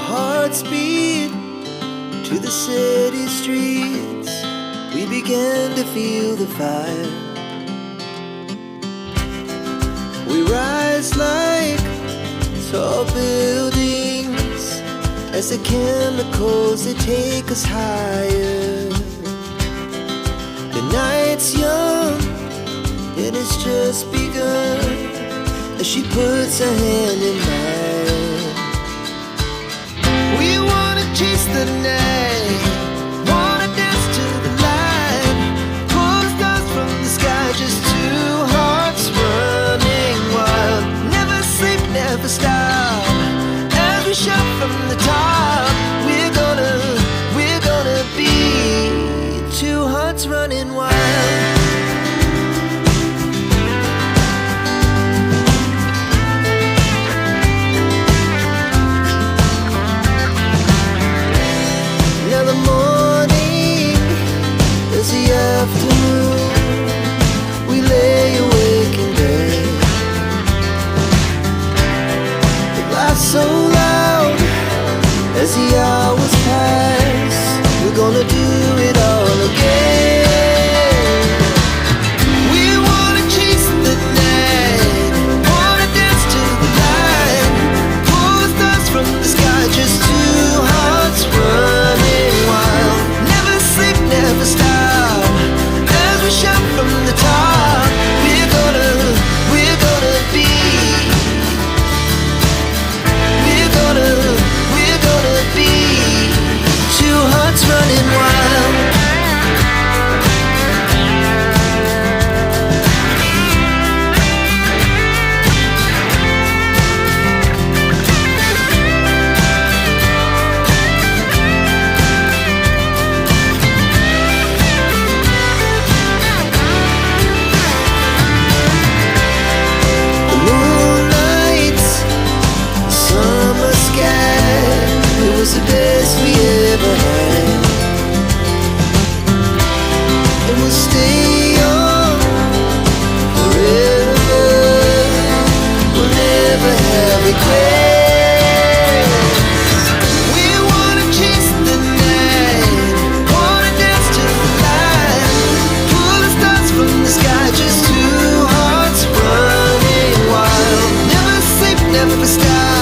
hearts beat to the city streets. We began to feel the fire. We rise like tall buildings as the chemicals, they take us higher. The night's young, it has just begun, as she puts her hand in mine. We wanna chase the night, wanna dance to the light, pull the stars from the sky, just two hearts running wild. Never sleep, never stop, as we shout from the top. We're gonna be two hearts running wild. Now the morning is the afternoon. We lay awake in bed. The laughs so loud as the hours pass. We're gonna do it all again. We wanna chase the night, wanna dance to the light, pull the stars from the sky, just two hearts running wild. Never sleep, never stop, as we shout from the top. We're gonna be, we're gonna be two hearts running wild. The moonlight, summer sky, it was the best we ever had. And we'll stay young forever. We'll never have regrets. We wanna chase the night, wanna dance to the light, pull the stars from the sky, just two hearts running wild. Never sleep, never stop,